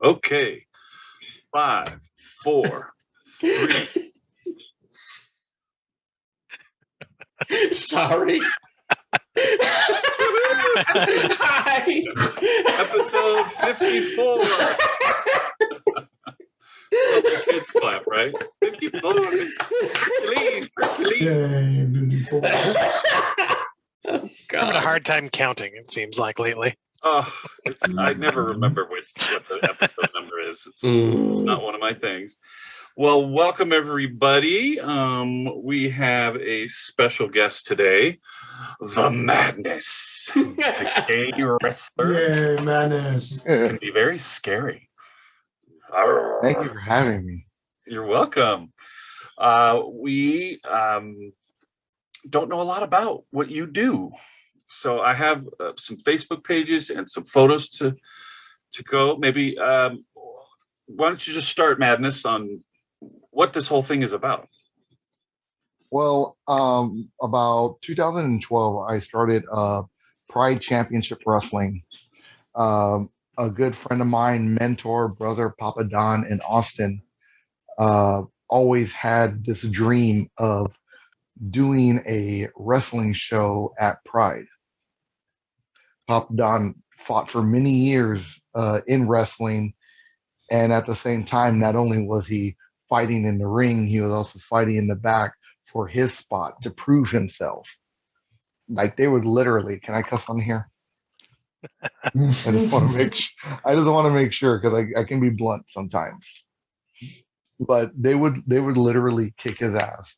Okay. 5, 4, 3. Sorry. Hi. Episode 54. Kids clap, right? 54. Hercules. Yay, 54. Oh, Having a God. hard time counting, it seems like lately. Oh, I never remember what the episode number is. It's not one of my things. Well, welcome everybody. We have a special guest today, the Madness, the gay wrestler. Yay, madness. Can be very scary. Thank you for having me. You're welcome. We don't know a lot about what you do. So I have some Facebook pages and some photos to go. Maybe why don't you just start, Madness, on what this whole thing is about? Well, about 2012, I started Pride Championship Wrestling. A good friend of mine, mentor, brother, Papa Don in Austin, always had this dream of doing a wrestling show at Pride. Papa Don fought for many years in wrestling, and at the same time, not only was he fighting in the ring, he was also fighting in the back for his spot to prove himself. Like they would literally, can I cuss on here? I just want to make sure because I can be blunt sometimes. But they would literally kick his ass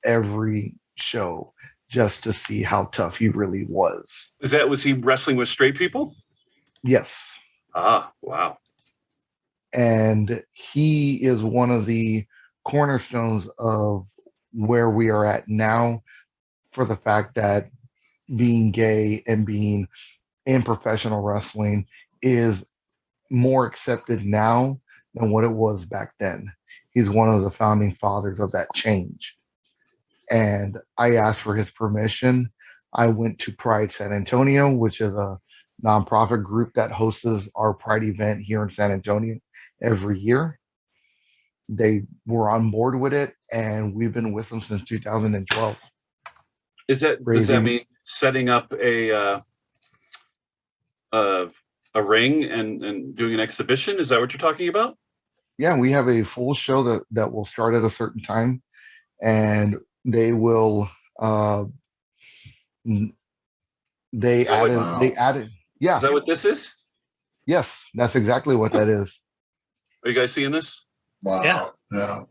every show just to see how tough he really was. Was he wrestling with straight people? Yes. Ah, wow. And he is one of the cornerstones of where we are at now, for the fact that being gay and being in professional wrestling is more accepted now than what it was back then. He's one of the founding fathers of that change. And I asked for his permission. I went to Pride San Antonio, which is a nonprofit group that hosts our Pride event here in San Antonio every year. They were on board with it, and we've been with them since 2012. Does that mean setting up a ring and doing an exhibition? Is that what you're talking about? Yeah, we have a full show that will start at a certain time, and they will they added yeah. Is that what this is? Yes, that's exactly what that is. Are you guys seeing this? Wow. Yeah.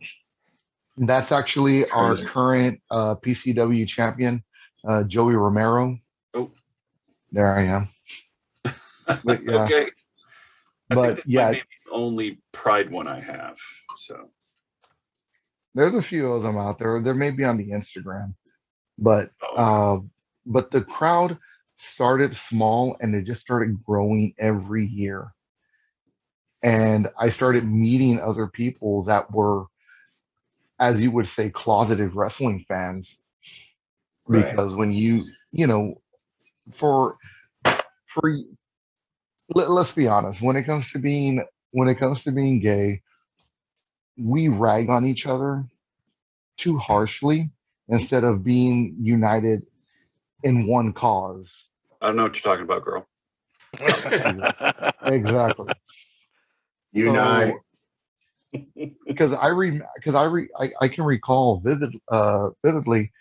That's actually our current PCW champion, Joey Romero. Oh, there I am. But, yeah. Okay. But yeah, might be the only Pride one I have. So there's a few of them out there. There may be on the Instagram, but the crowd started small and they just started growing every year. And I started meeting other people that were, as you would say, closeted wrestling fans. Right. Because when let's be honest, when it comes to being gay, we rag on each other too harshly instead of being united in one cause. I don't know what you're talking about, girl. Exactly. Unite. Because I can recall vividly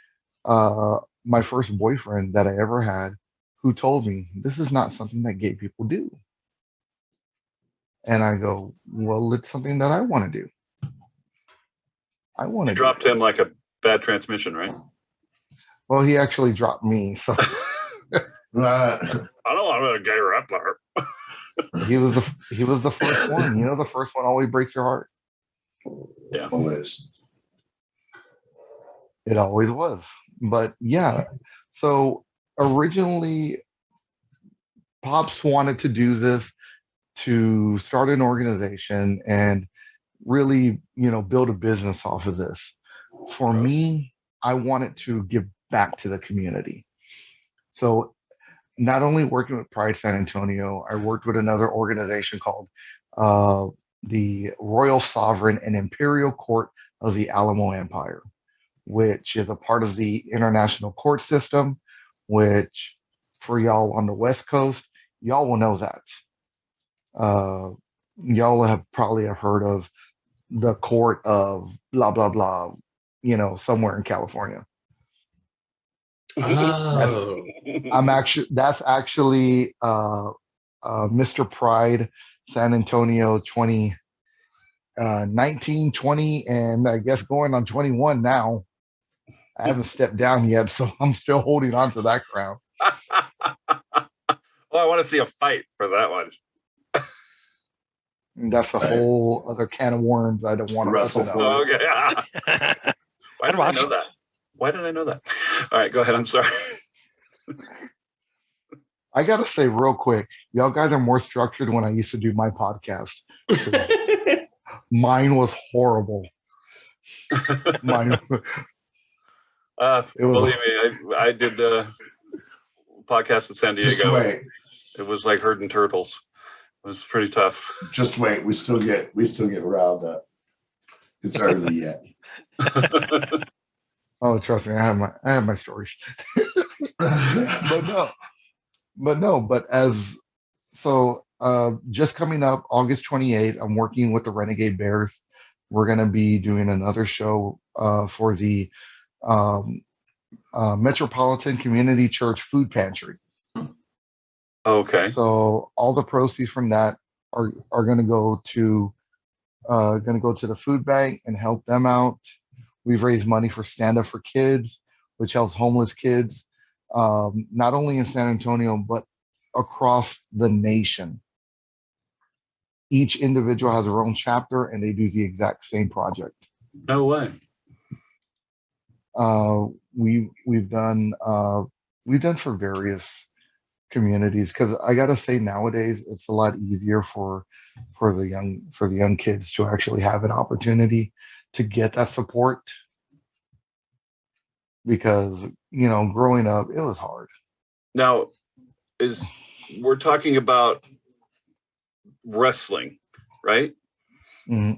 my first boyfriend that I ever had, who told me this is not something that gay people do. And I go, well, it's something that I want to do. I want to. You dropped him like a bad transmission, right? Well, he actually dropped me. So I don't want to gay wrestler. he was the first one. The first one always breaks your heart. Yeah. Always. It always was. But yeah, so originally Pops wanted to do this to start an organization and really, build a business off of this. For me, I wanted to give back to the community. So not only working with Pride San Antonio, I worked with another organization called the Royal Sovereign and Imperial Court of the Alamo Empire, which is a part of the international court system, which for y'all on the West Coast, y'all will know that. Y'all have probably have heard of the court of blah, blah, blah, somewhere in California. Oh. That's actually Mr. Pride San Antonio 19, 20, and I guess going on 21 now. I haven't stepped down yet, so I'm still holding on to that crown. Oh, I want to see a fight for that one. And that's a whole other can of worms I don't want to Russell open up. Oh, okay. Why I'd did I watch know it. that? Why did I know that? All right, go ahead. I'm sorry. I gotta say real quick, y'all guys are more structured when I used to do my podcast. Mine was horrible. Mine, it was Believe me, I did the podcast in San Just Diego. wait. It was like herding turtles. It was pretty tough. Just wait. We still get riled up. It's early yet. oh, trust me, I have my stories. But just coming up August 28th, I'm working with the Renegade Bears. We're going to be doing another show for the Metropolitan Community Church Food Pantry. Okay. So all the proceeds from that are going to go to the food bank and help them out. We've raised money for Stand Up for Kids, which helps homeless kids, not only in San Antonio but across the nation. Each individual has their own chapter, and they do the exact same project. No way. We've done for various communities, because I gotta say nowadays it's a lot easier for the young kids to actually have an opportunity to get that support, because growing up it was hard. Now, we're talking about wrestling, right? Mhm.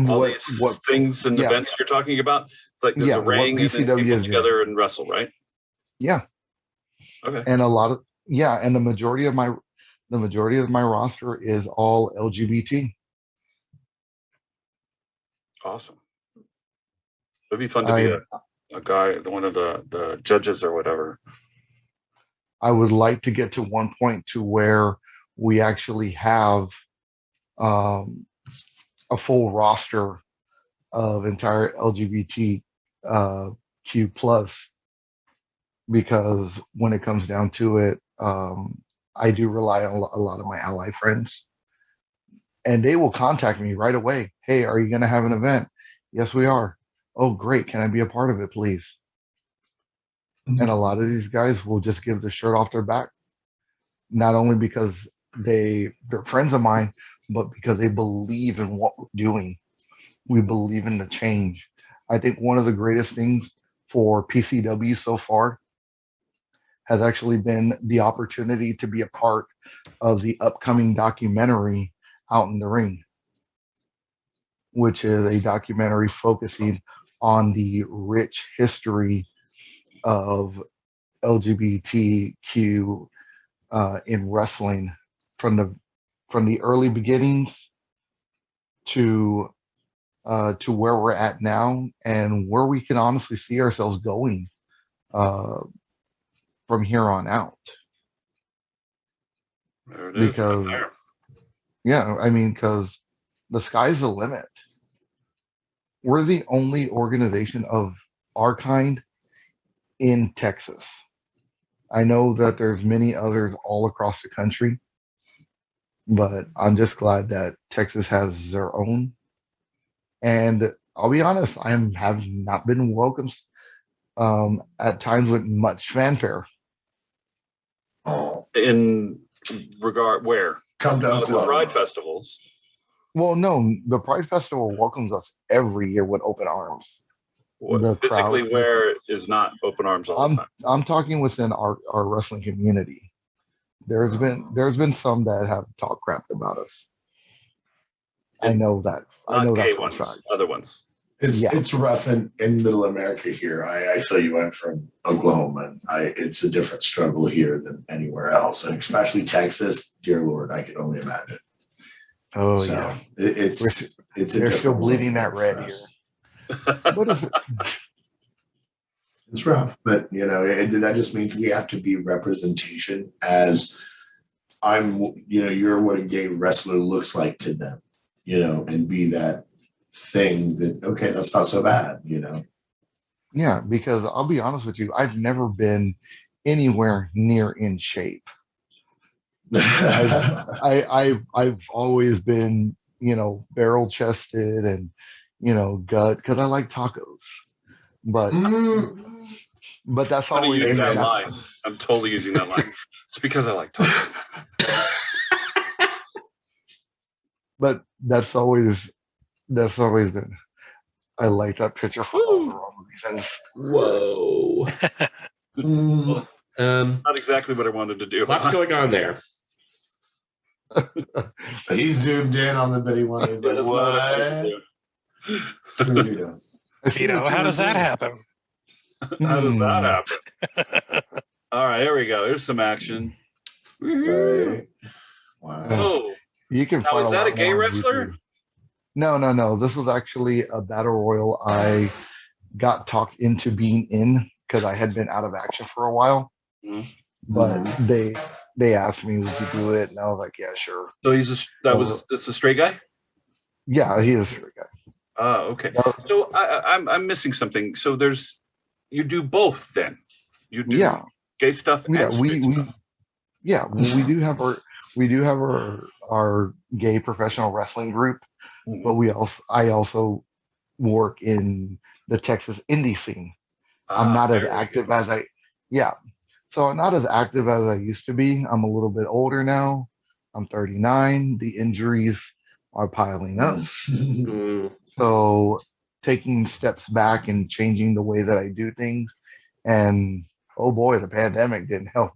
All these things and events you're talking about. It's like there's a ring and then PCW people is together and wrestle, right? Yeah. Okay. And the majority of my roster is all LGBT. Awesome. It'd be fun to be a guy, one of the judges or whatever. I would like to get to one point to where we actually have a full roster of entire LGBTQ plus, because when it comes down to it, I do rely on a lot of my ally friends, and they will contact me right away. Hey, are you going to have an event? Yes, we are. Oh, great. Can I be a part of it, please? And a lot of these guys will just give the shirt off their back, not only because they're friends of mine, but because they believe in what we're doing. We believe in the change. I think one of the greatest things for PCW so far has actually been the opportunity to be a part of the upcoming documentary Out in the Ring, which is a documentary focusing on the rich history of LGBTQ in wrestling, from the early beginnings to where we're at now, and where we can honestly see ourselves going from here on out. There it is. Because Right there. yeah, I mean, because the sky's the limit. We're the only organization of our kind in Texas. I know that there's many others all across the country, but I'm just glad that Texas has their own. And I'll be honest, have not been welcomed at times with much fanfare. In regard where? Come to The Oklahoma. Pride festivals. Well, no, the Pride Festival welcomes us every year with open arms. The Physically, crowd- where is not open arms all the time. I'm talking within our wrestling community. There's been some that have talked crap about us. I know that. I Not know gay that for a ones, fact. other ones. Yeah. It's rough in middle America here. I tell you, I'm from Oklahoma, and it's a different struggle here than anywhere else, and especially Texas. Dear Lord, I can only imagine. Oh So yeah. it's a They're still different bleeding world that red for here. us. What is it? It's rough, but that just means we have to be representation as you're what a gay wrestler looks like to them, and be that thing that, okay, that's not so bad. Yeah, because I'll be honest with you, I've never been anywhere near in shape. I've always been, barrel chested and, gut because I like tacos. But that's I'm gonna always use that Amen. line. I'm totally using that line. It's because I like tacos. but that's always been. I like that picture for all the wrong reasons. Whoa. Mm. Not exactly what I wanted to do. Lots going on there. He zoomed in on the bitty one. He's like, That's not what I what? wanted to Screw Vito. I see Vito, what how you does were that doing. happen? do. How does that Hmm. happen? All right, here we go. Here's some action. Right. Wow. Oh, You can now find is a that a lot gay more on wrestler? YouTube. No. This was actually a battle royal I got talked into being in because I had been out of action for a while. Mhm. But they asked me, would you do it? And I was like, yeah, sure. So that's a straight guy. Yeah, he is a straight guy. Oh, okay. No. So I'm missing something. So you do both then. You do Yeah. gay stuff and Yeah, straight stuff. we do have our gay professional wrestling group, but I also work in the Texas indie scene. I'm not as There we active go. as so I'm not as active as I used to be. I'm a little bit older now. I'm 39. The injuries are piling up. Mm. So taking steps back and changing the way that I do things. And oh boy, the pandemic didn't help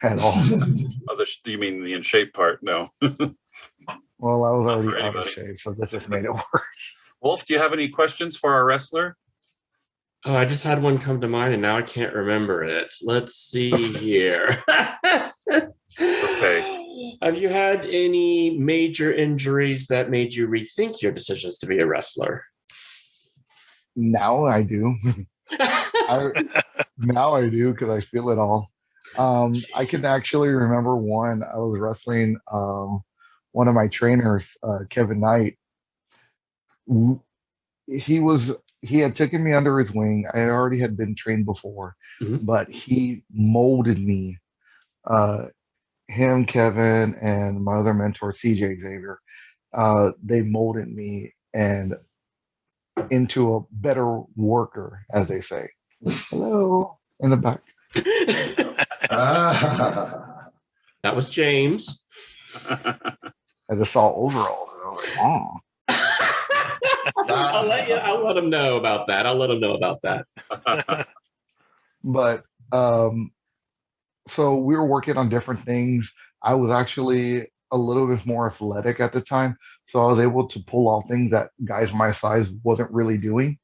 at all. Do you mean the in shape part? No. Well, I was Not already for out of anybody. shape, so that just made it worse. Wolf, do you have any questions for our wrestler? Oh, I just had one come to mind and now I can't remember it. Let's see here. Okay. Have you had any major injuries that made you rethink your decisions to be a wrestler? Now I do. Now I do because I feel it all. I can actually remember one. I was wrestling one of my trainers, Kevin Knight. He was he had taken me under his wing. I already had been trained before, but he molded me. Him, Kevin, and my other mentor, CJ Xavier, they molded me and into a better worker, as they say. Hello, in the back. That was James. I just saw overalls, and I was like, oh. I'll let him know about that. I'll let him know about that. But so we were working on different things. I was actually a little bit more athletic at the time, so I was able to pull off things that guys my size wasn't really doing.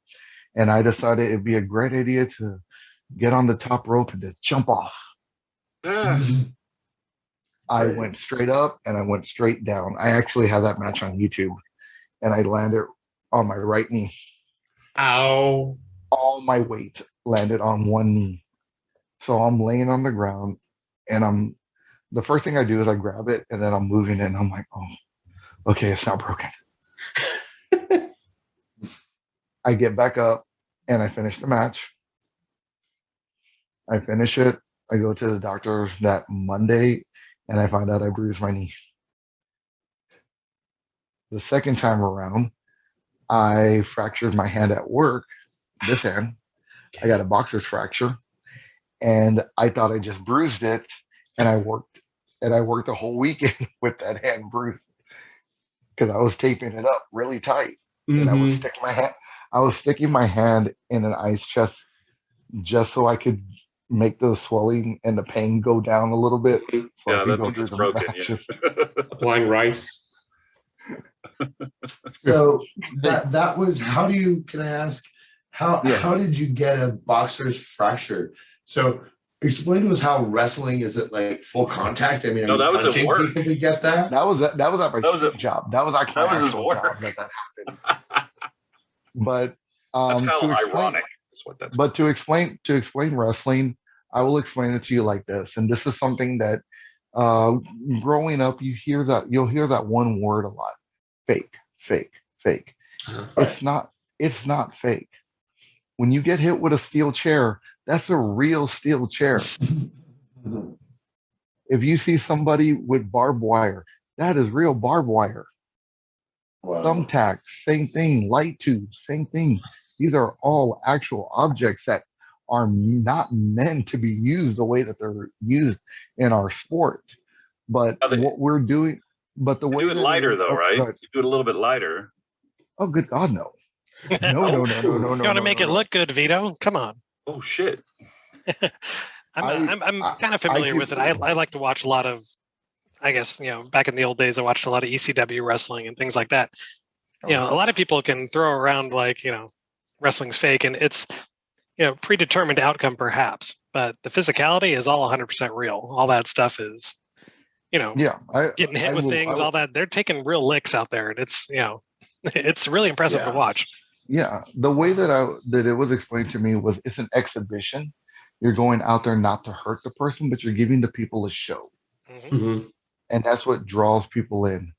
And I decided it'd be a great idea to get on the top rope and to jump off. I Right. went straight up and I went straight down. I actually have that match on YouTube, and I landed on my right knee. Ow. All my weight landed on one knee. So I'm laying on the ground, and the first thing I do is I grab it, and then I'm moving it, and I'm like, oh, okay, it's not broken. I get back up and I finish the match. I finish it. I go to the doctor that Monday, and I find out I bruised my knee. The second time around, I fractured my hand at work, this hand. I got a boxer's fracture, and I thought I just bruised it, and I worked the whole weekend with that hand bruised because I was taping it up really tight, and I was sticking my hand in an ice chest just so I could make the swelling and the pain go down a little bit, so I Yeah, could that go means through it's the broken. matches. Yeah. Applying rice. So that was, can I ask, Yeah. how did you get a boxer's fracture? So explain to us how wrestling, is it like full contact? I mean, are No, you that was at punching work. people to get that? That was at my That was street job. That was actually that my was his actual work. job that happened. But That's kind to of explain, ironic. Is what that's. but to explain wrestling, I will explain it to you like this. And this is something that growing up, you'll hear that one word a lot: fake, fake, fake. Right. It's not fake. When you get hit with a steel chair, that's a real steel chair. If you see somebody with barbed wire, that is real barbed wire. Wow. Thumbtack, same thing. Light tubes, same thing. These are all actual objects that are not meant to be used the way that they're used in our sport. But Now what we're doing, but the You way do it that lighter though, right? go ahead. You do it a little bit lighter. Oh, good God, no. No, Oh. no, no, no, no, You no, want to no, make no, it no. look good, Vito? Come on. Oh shit! I'm kind of familiar with it. I like to watch a lot of. I guess back in the old days, I watched a lot of ECW wrestling and things like that. A lot of people can throw around like wrestling's fake, and it's predetermined outcome perhaps, but the physicality is all 100% real. All that stuff is Yeah, getting hit with things, all that. They're taking real licks out there, and it's it's really impressive to Yeah. watch. Yeah, the way that it was explained to me was it's an exhibition. You're going out there not to hurt the person, but you're giving the people a show, Mhm. Mhm. and that's what draws people in.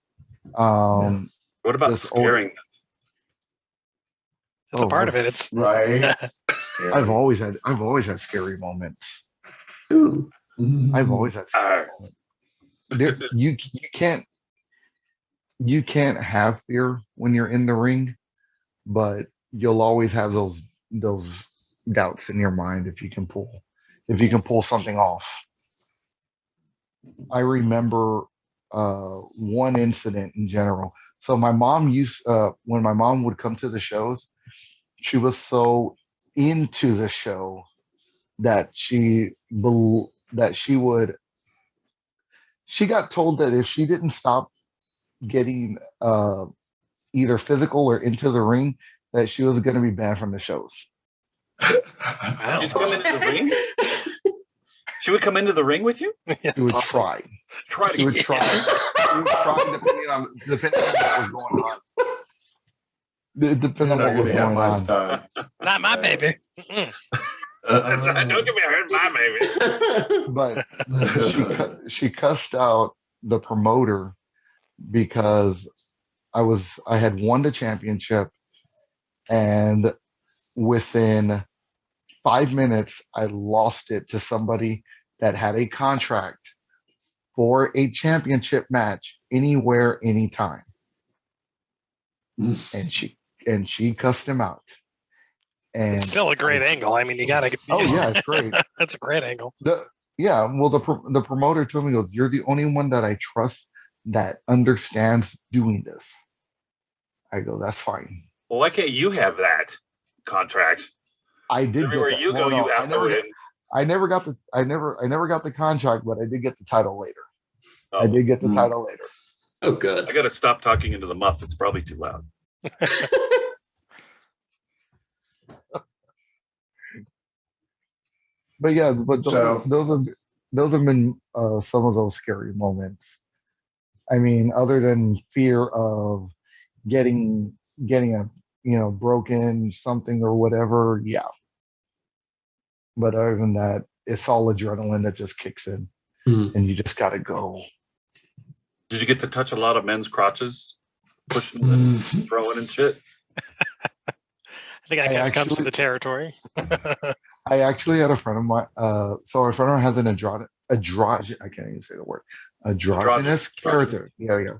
Um, What about This old- scaring? That's a Oh, part of it. It's Right. I've always had scary moments. Ooh. I've always had scary moments. You can't have fear when you're in the ring, but you'll always have those doubts in your mind if you can pull something off. I remember one incident in general. So my mom when my mom would come to the shows, she was so into the show that she got told that if she didn't stop getting either physical or into the ring, that she was going to be banned from the shows. wow. She'd come into the ring. She would come into the ring with you. She would Awesome. try. Try She would to. try. She would try depending on what was going on. It depends You're on not what gonna was have going my on. style. Not my baby. Mm-mm. Don't get me hurt, my baby. But she cussed out the promoter because I had won the championship, and within 5 minutes I lost it to somebody that had a contract for a championship match anywhere, anytime. And she cussed him out. And It's still a great angle. I mean, you gotta. Oh yeah, it's great. That's a great angle. Well, the promoter told me, goes, "You're the only one that I trust that understands doing this." I go, "That's fine." Well, why can't you have that contract? I did Everywhere get that. you go, Well, no, you have to win. I never got the contract, but I did get the title later. Oh, I did get the Mm. title later. Oh, I good. got to stop talking into the muff. It's probably too loud. But yeah, but So- those have been some of those scary moments. I mean, other than fear of getting a broken something or whatever, yeah. But other than that, it's all adrenaline that just kicks in, Mhm. and you just gotta go. Did you get to touch a lot of men's crotches, pushing and throwing and shit? I think that I kind of comes to actually- the territory. I actually had a friend of mine. So a friend of mine has an I can't even say the word. Androgynous character. Yeah.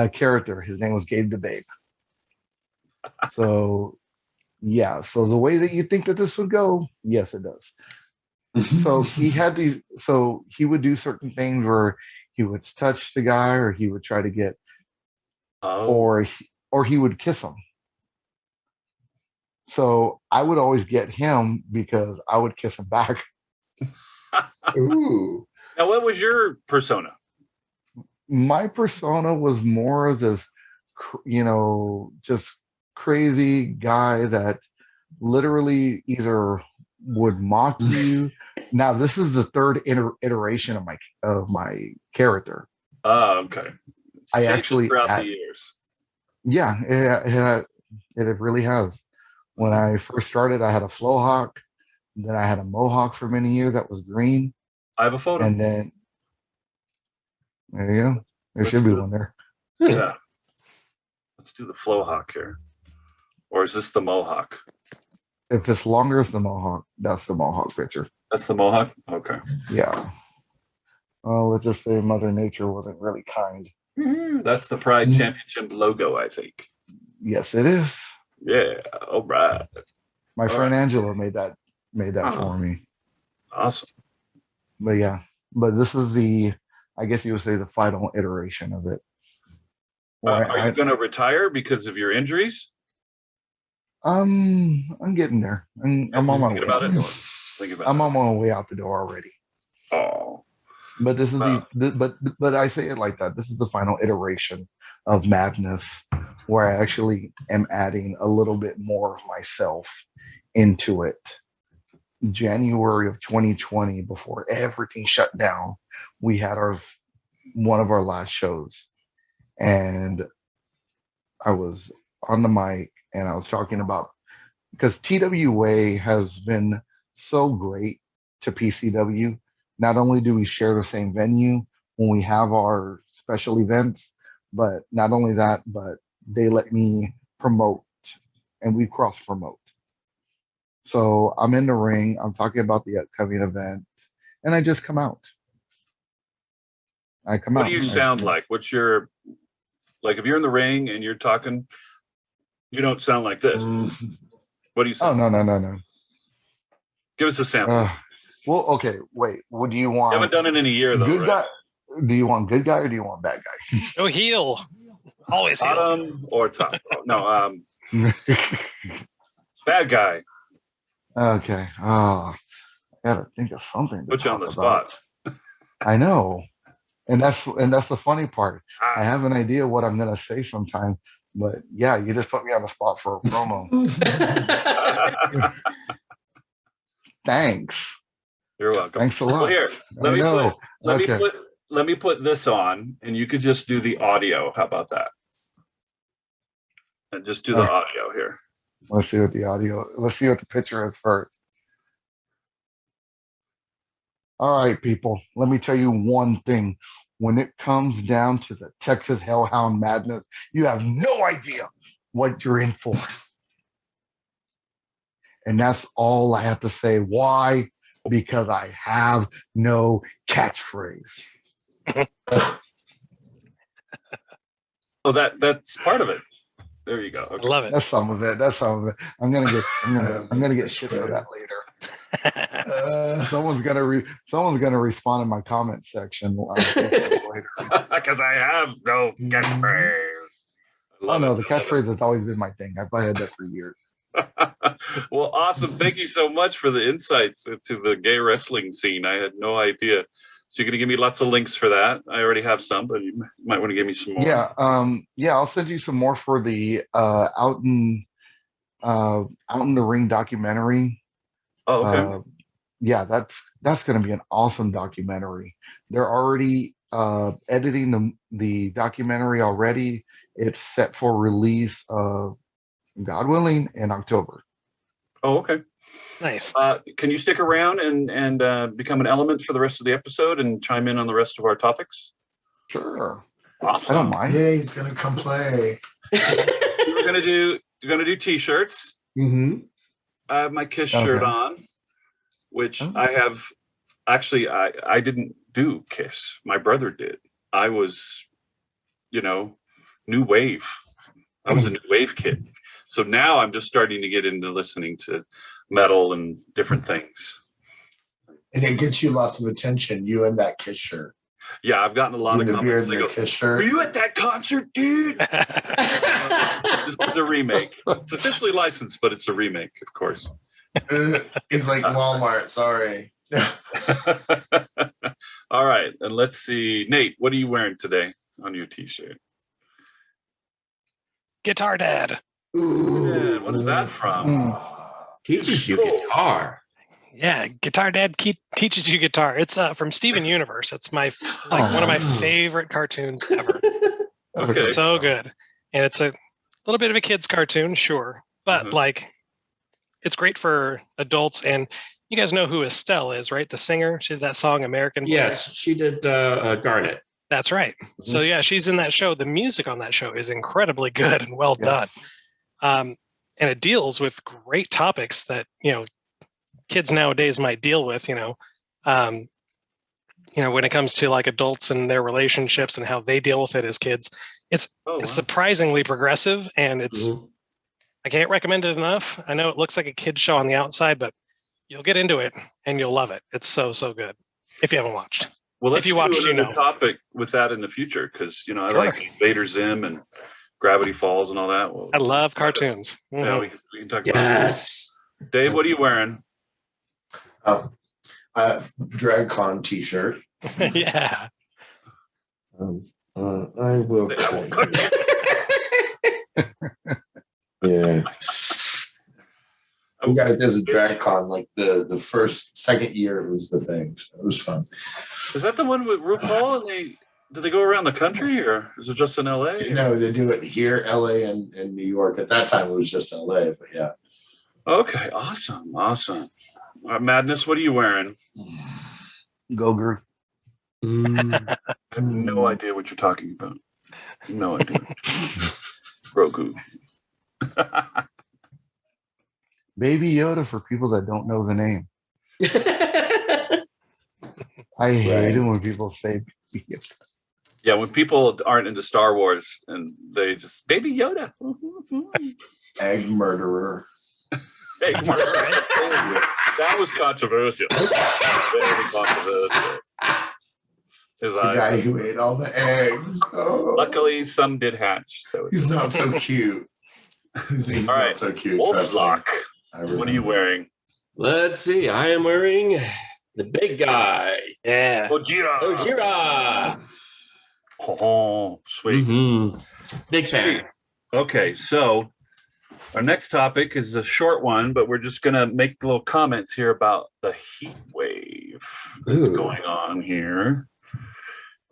Character. His name was Gabe the Babe. So, yeah. So the way that you think that this would go, yes, it does. So he had these. So he would do certain things where he would touch the guy, or he would try to get, Oh, or he would kiss him. So I would always get him because I would kiss him back. Ooh. now what was your persona? My persona was more of this just crazy guy that literally either would mock you. Now, this is the third iteration of my character. Okay. I Changes actually throughout the years. Yeah, it really has. When I first started, I had a Flowhawk. Then I had a Mohawk for many years that was green. I have a photo. And then there you go. There should be one there. Yeah. Let's do the Flowhawk here. Or is this the Mohawk? If it's longer as the Mohawk, that's the Mohawk picture. That's the Mohawk? Okay. Yeah. Well, let's just say Mother Nature wasn't really kind. That's the Pride Championship logo, I think. Yes, it is. Yeah. All right. My friend Angela made that for me. Awesome. But yeah, this is I guess you would say the final iteration of it. Are you going to retire because of your injuries? I'm getting there. I'm on my way out the door. I'm on my way out the door already. Oh. But this is but I say it like that. This is the final iteration of Madness, where I actually am adding a little bit more of myself into it. January of 2020, before everything shut down, we had one of our last shows, and I was on the mic and I was talking about, because TWA has been so great to PCW. Not only do we share the same venue when we have our special events, but not only that, but they let me promote, and we cross promote. So I'm in the ring, I'm talking about the upcoming event, and I just come out. What do you sound like? What's your, like, if you're in the ring and you're talking, you don't sound like this. What do you sound? Oh, no. Give us a sample. Well, okay, wait. What do you want? You haven't done it in a year, though, good right? Guy? Do you want good guy or do you want bad guy? Oh, heel. Always heel. Bottom or top? No, bad guy. Okay. Oh, I gotta think of something to Put you on the talk spot. about. I know, and that's the funny part. I have an idea what I'm gonna say sometime, but yeah, you just put me on the spot for a promo. Thanks. You're welcome. Thanks a lot. Well, here, let me put this on, and you could just do the audio. How about that? And just do the audio here. Let's see what the picture is first. All right, people. Let me tell you one thing. When it comes down to the Texas Hellhound Madness, you have no idea what you're in for. And that's all I have to say. Why? Because I have no catchphrase. Oh, that's part of it. There you go. Okay. I love it. That's some of it. I'm gonna get shit for that later. Someone's gonna respond in my comment section later. Because I have no catchphrase. Oh no, the catchphrase has always been my thing. I've had that for years. Well, awesome. Thank you so much for the insights into the gay wrestling scene. I had no idea. So you're going to give me lots of links for that. I already have some, but you might want to give me some more. Yeah, I'll send you some more for the out in the ring documentary. Oh, okay. Yeah, that's going to be an awesome documentary. They're already editing the documentary already. It's set for release, God willing, in October. Oh, okay. Nice. Can you stick around and become an element for the rest of the episode and chime in on the rest of our topics? Sure. Awesome. I don't mind. Yeah, he's gonna come play. We're gonna do t-shirts. Mm-hmm. I have my Kiss shirt on, which I have. Actually, I didn't do Kiss. My brother did. I was, new wave. I was a new wave kid. So now I'm just starting to get into listening to metal and different things. And it gets you lots of attention, you and that Kiss shirt. Yeah, I've gotten a lot of comments. They go, Kiss shirt. Were you at that concert, dude? This is a remake. It's officially licensed, but it's a remake, of course. It's like Walmart, sorry. All right, and let's see. Nate, what are you wearing today on your t-shirt? Guitar Dad. Yeah, what is that from? Teaches you Cool. guitar. Yeah, Guitar Dad teaches you guitar. It's from Steven Universe. It's my one of my favorite cartoons ever. Okay. So good. And it's a little bit of a kid's cartoon, sure. But like it's great for adults. And you guys know who Estelle is, right? The singer. She did that song American Boy. Yes, she did Garnet. That's right. So yeah, she's in that show. The music on that show is incredibly good and well done. And it deals with great topics that, kids nowadays might deal with, when it comes to like adults and their relationships and how they deal with it as kids. It's surprisingly progressive, and it's I can't recommend it enough. I know it looks like a kid's show on the outside, but you'll get into it and you'll love it. It's so good. If you haven't watched. Well, let's if you watched, do another topic with that in the future, because I like Vader Zim and Gravity Falls and all that. Well, I love cartoons. Yeah, we can talk about Yes. that. Dave, what are you wearing? DragCon t-shirt. Yeah. I will. Yeah. You guys, there's a DragCon, like the second year it was the thing. So it was fun. Is that the one with RuPaul? And do they go around the country, or is it just in LA? No, they do it here, LA, and New York. At that time, it was just LA, but yeah. Okay, awesome. Madness, what are you wearing? Go Group. I have no idea what you're talking about. No idea. Grogu. Baby Yoda for people that don't know the name. I hate it when people say Baby Yoda. Yeah, when people aren't into Star Wars and they just Baby Yoda. Egg murderer. Egg murderer. That was controversial. Very controversial. The guy who ate all the eggs. Oh. Luckily, some did hatch. So he's not so cute. He's all right. Not so cute. Wolflock. What are you wearing? Let's see. I am wearing the big guy. Yeah. Gojira. Oh, sweet. Big fan. Okay, so our next topic is a short one, but we're just going to make little comments here about the heat wave that's going on here.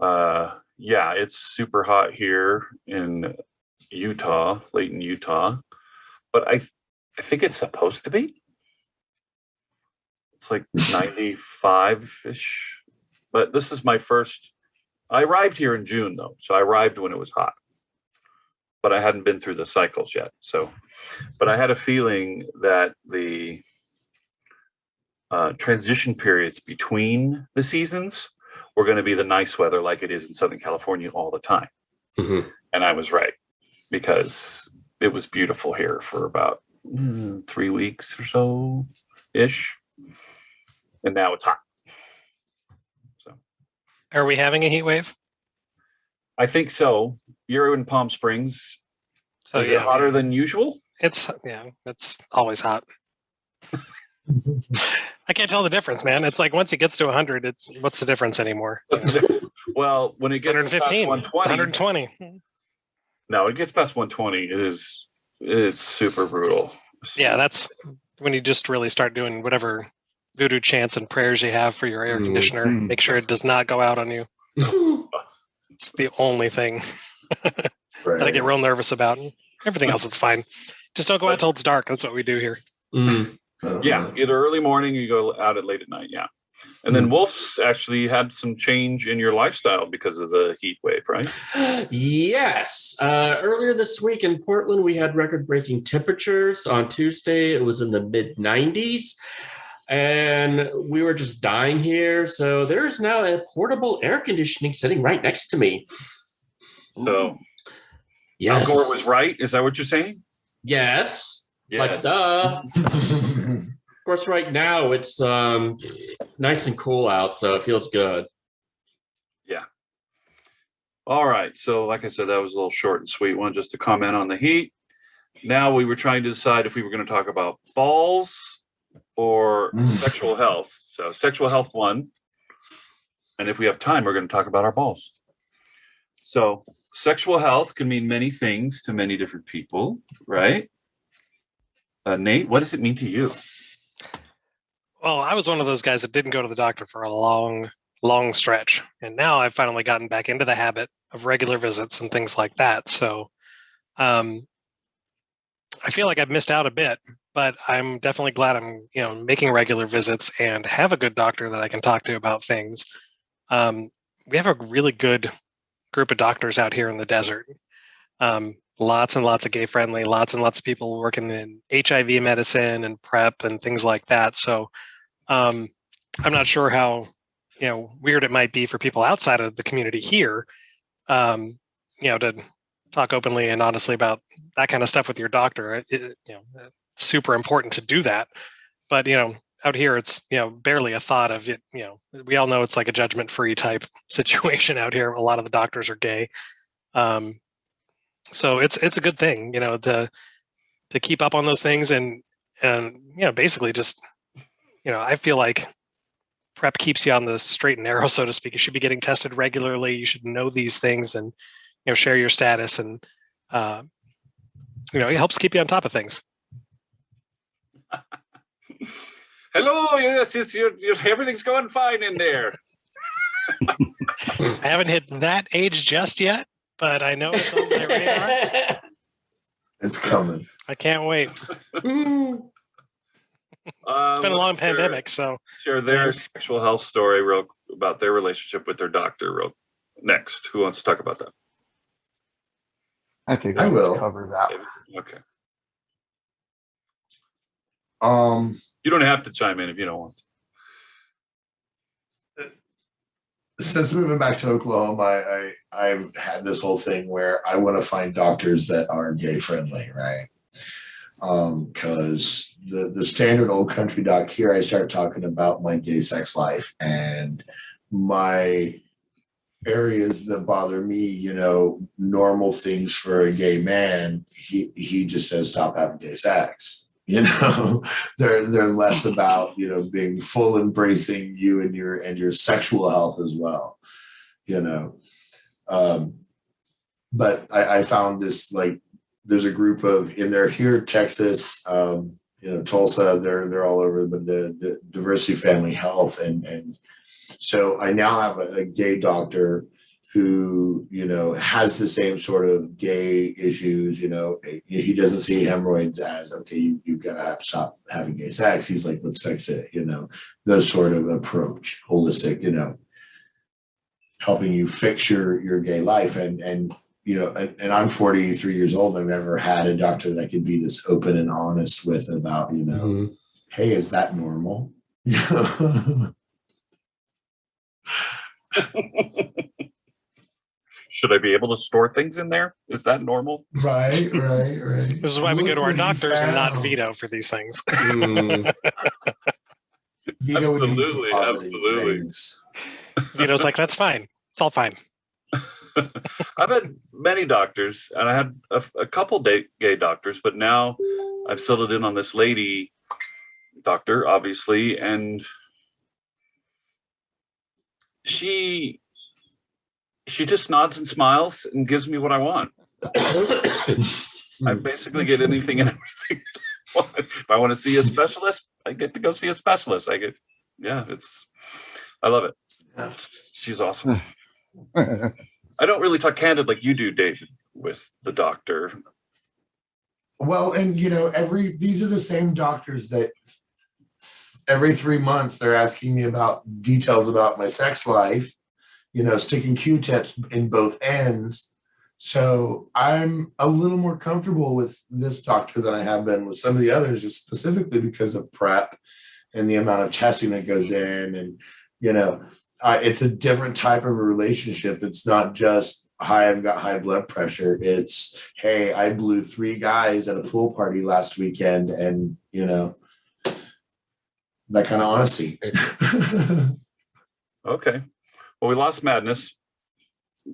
Yeah, it's super hot here in Utah, Layton, Utah, but I think it's supposed to be. It's like 95-ish, but this is my first. I arrived here in June though, so I arrived when it was hot, but I hadn't been through the cycles yet. So, but I had a feeling that the transition periods between the seasons were going to be the nice weather like it is in Southern California all the time. And I was right, because it was beautiful here for about 3 weeks or so ish. And now it's hot. So, are we having a heat wave? I think so. You're in Palm Springs. So is it hotter than usual? It's always hot. I can't tell the difference, man. It's like once it gets to 100, what's the difference anymore? Well, when it gets 115, 120. No, it gets past 120. It's super brutal. Yeah, that's when you just really start doing whatever voodoo chants and prayers you have for your air conditioner. Make sure it does not go out on you. It's the only thing that I get real nervous about. Everything else, it's fine. Just don't go out till it's dark. That's what we do here. Yeah, either early morning or you go out at late at night. Yeah. And then Wulf's actually had some change in your lifestyle because of the heat wave, right? Yes. Earlier this week in Portland, we had record-breaking temperatures. On Tuesday, it was in the mid-90s. And we were just dying here. So there is now a portable air conditioning sitting right next to me. So yes. Al Gore was right. Is that what you're saying? Yes. Yes. Like, duh. Of course, right now it's nice and cool out, so it feels good. Yeah. All right. So like I said, that was a little short and sweet one, just to comment on the heat. Now we were trying to decide if we were going to talk about balls or sexual health. So sexual health won. And if we have time, we're going to talk about our balls. So sexual health can mean many things to many different people, right? Nate, what does it mean to you? Well, I was one of those guys that didn't go to the doctor for a long stretch. And now I've finally gotten back into the habit of regular visits and things like that. So I feel like I've missed out a bit, but I'm definitely glad I'm, making regular visits and have a good doctor that I can talk to about things. We have a really good group of doctors out here in the desert. Lots and lots of gay friendly, lots and lots of people working in HIV medicine and PrEP and things like that. So I'm not sure how, weird it might be for people outside of the community here, to talk openly and honestly about that kind of stuff with your doctor. It's super important to do that. But, out here, it's, barely a thought of it. We all know it's like a judgment-free type situation out here. A lot of the doctors are gay. So it's a good thing, to keep up on those things and basically just, I feel like PrEP keeps you on the straight and narrow, so to speak. You should be getting tested regularly. You should know these things and, share your status, and, it helps keep you on top of things. Hello, yes, everything's going fine in there. I haven't hit that age just yet, but I know it's on my radar. It's coming. I can't wait. It's been a long pandemic, so share their sexual health story about their relationship with their doctor next. Who wants to talk about that? I think I will cover that. Okay. You don't have to chime in if you don't want to. Since moving back to Oklahoma, I've had this whole thing where I want to find doctors that are gay friendly, right? Because the standard old country doc here, I start talking about my gay sex life and my areas that bother me, normal things for a gay man. He just says, stop having gay sex. They're less about, being full embracing you and your sexual health as well, but I found this, like, there's a group and they're here in Texas, Tulsa, they're all over, but the Diversity Family Health. And so I now have a gay doctor who, has the same sort of gay issues. He doesn't see hemorrhoids as, okay, you've got to stop having gay sex. He's like, let's fix it, those sort of approach, holistic, helping you fix your gay life. And I'm 43 years old. I've never had a doctor that could be this open and honest with about, hey, is that normal? Should I be able to store things in there? Is that normal? Right. This is why we go to our doctors and not Vito for these things. Vito absolutely. Vito's like, that's fine. It's all fine. I've had many doctors, and I had a couple gay doctors, but now I've settled in on this lady doctor, obviously, and she just nods and smiles and gives me what I want. I basically get anything and everything. If I want to see a specialist, I get to go see a specialist. I love it. She's awesome. I don't really talk candid like you do, David, with the doctor. Well, and these are the same doctors that every 3 months they're asking me about details about my sex life, sticking Q-tips in both ends. So I'm a little more comfortable with this doctor than I have been with some of the others, just specifically because of PrEP and the amount of testing that goes in. And, it's a different type of a relationship. It's not just, hi, I've got high blood pressure. It's, hey, I blew 3 guys at a pool party last weekend, and, that kind of honesty. Okay. Well, we lost Madness.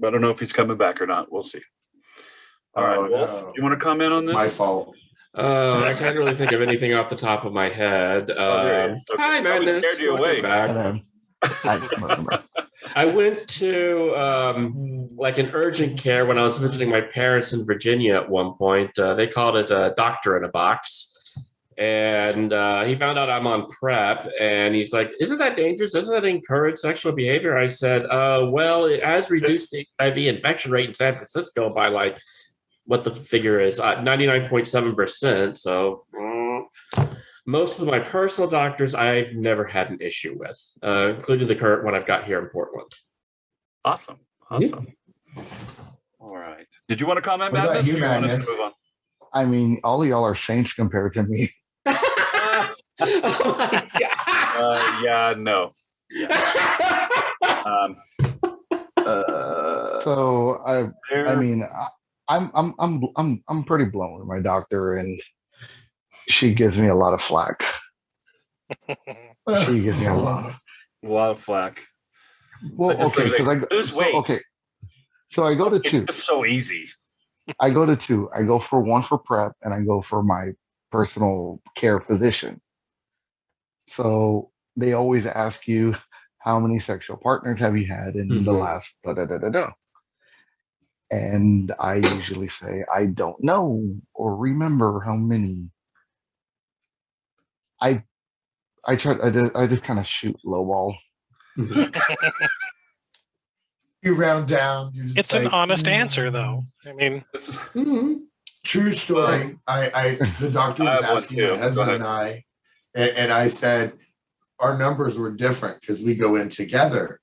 I don't know if he's coming back or not. We'll see. All right, Wulf, no. You want to comment on this? My fault. I can't really think of anything off the top of my head. Okay. Hi, Madness. Scared you away. Back. I went to like an urgent care when I was visiting my parents in Virginia at one point. They called it a doctor in a box. And he found out I'm on PrEP, and he's like, "Isn't that dangerous? Doesn't that encourage sexual behavior?" I said, "Well, it has reduced the HIV infection rate in San Francisco by like what the figure is, 99.7%. So most of my personal doctors, I've never had an issue with, including the current one I've got here in Portland." Awesome. All right. Did you want to comment, What about Madness? you, Or want us to Madness? move on? I mean, all of y'all are saints compared to me. Oh my God. Yeah, no. Yeah. So I mean, there- I'm pretty blunt with my doctor, and she gives me a lot of flack. She gives me a lot. a lot of flack. Well, just okay, like, because lose weight. okay. So I go to two. It's so easy. I go to two. I go for one for PrEP, and I go for my personal care physician. So they always ask you, how many sexual partners have you had in the last da da da da da? And I usually say, I don't know or remember how many. I just kind of shoot lowball. You round down. You're just It's an honest answer, though. I mean, True story. The doctor I was have one asking too. my Go husband ahead. and and I said our numbers were different because we go in together.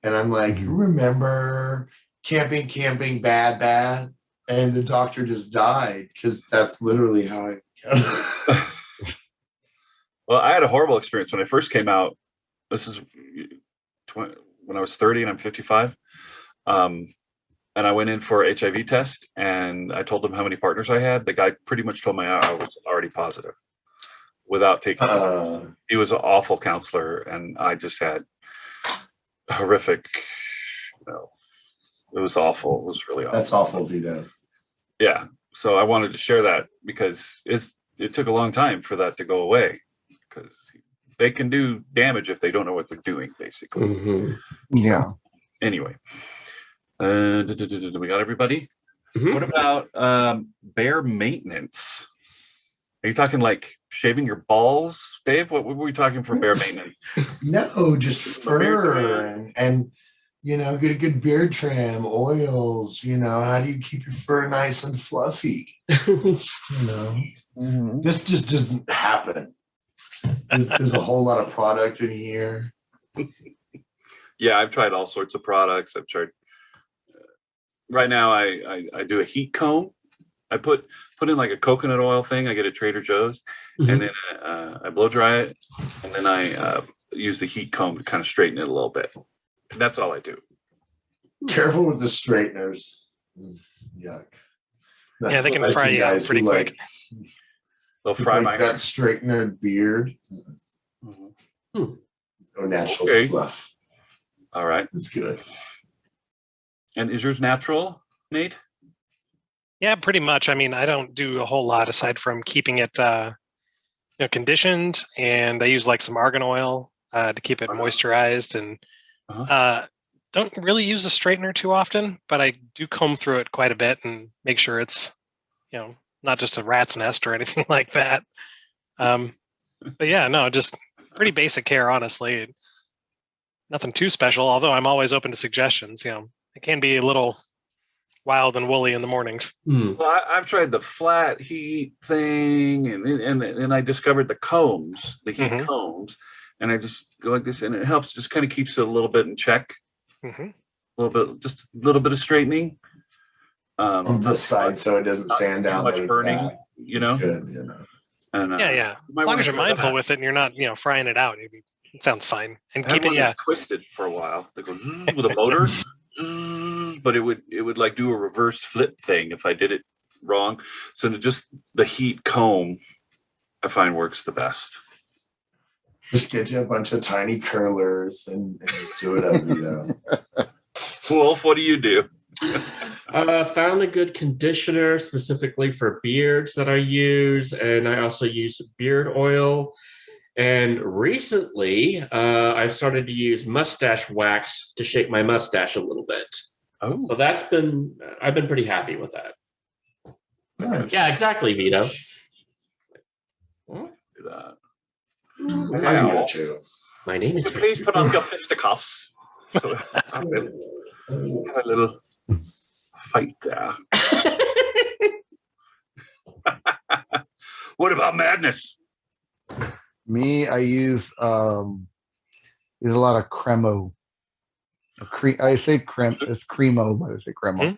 And I'm like, you remember camping, bad, and the doctor just died because that's literally how I. Well, I had a horrible experience when I first came out. This is when I was 30 and I'm 55. And I went in for an HIV test, and I told him how many partners I had. The guy pretty much told me I was already positive without taking. He was an awful counselor, and I just had horrific. It was awful. It was really awful. That's awful, Vito. Yeah. So I wanted to share that because it took a long time for that to go away, because they can do damage if they don't know what they're doing, basically. Yeah. So, anyway. We got everybody. What about bear maintenance? Are you talking like shaving your balls, Dave? What were we talking for bear maintenance? No, just fur and get a good beard trim, oils. How do you keep your fur nice and fluffy? This just doesn't happen. There's a whole lot of product in here. Yeah, I've tried all sorts of products. I've tried. Right now, I do a heat comb. I put in like a coconut oil thing. I get at Trader Joe's, and then I blow dry it, and then I use the heat comb to kind of straighten it a little bit. And that's all I do. Careful with the straighteners. Yuck. Yeah, they can fry you out pretty quick. They'll fry my hair. That straightener beard. No natural fluff. All right. It's good. And is yours natural, Nate? Yeah, pretty much. I mean, I don't do a whole lot aside from keeping it conditioned, and I use like some argan oil to keep it moisturized, and don't really use a straightener too often, but I do comb through it quite a bit and make sure it's not just a rat's nest or anything like that. But yeah, no, just pretty basic care, honestly. Nothing too special, although I'm always open to suggestions. It can be a little wild and woolly in the mornings. Well, I've tried the flat heat thing, and I discovered the combs, the heat combs, and I just go like this, and it helps. Just kind of keeps it a little bit in check. A little bit of straightening on the side, so it doesn't stand out. Much burning, It's good, And, yeah. As long as you're mindful with it, and you're not, frying it out. It sounds fine. And keep it, twisted for a while. They go with a motor. But it would like do a reverse flip thing if I did it wrong. So just the heat comb, I find works the best. Just get you a bunch of tiny curlers and just do it up, Wulf, what do you do? Found a good conditioner specifically for beards that I use, and I also use beard oil. And recently, I've started to use mustache wax to shape my mustache a little bit. Oh, So I've been pretty happy with that. Nice. Yeah, exactly, Vito. do that. I can do it too. My name is Please put on your fisticuffs. So have a little fight there. What about madness? Me, I use a lot of cremo. I say creme, it's cremo, but I say cremo.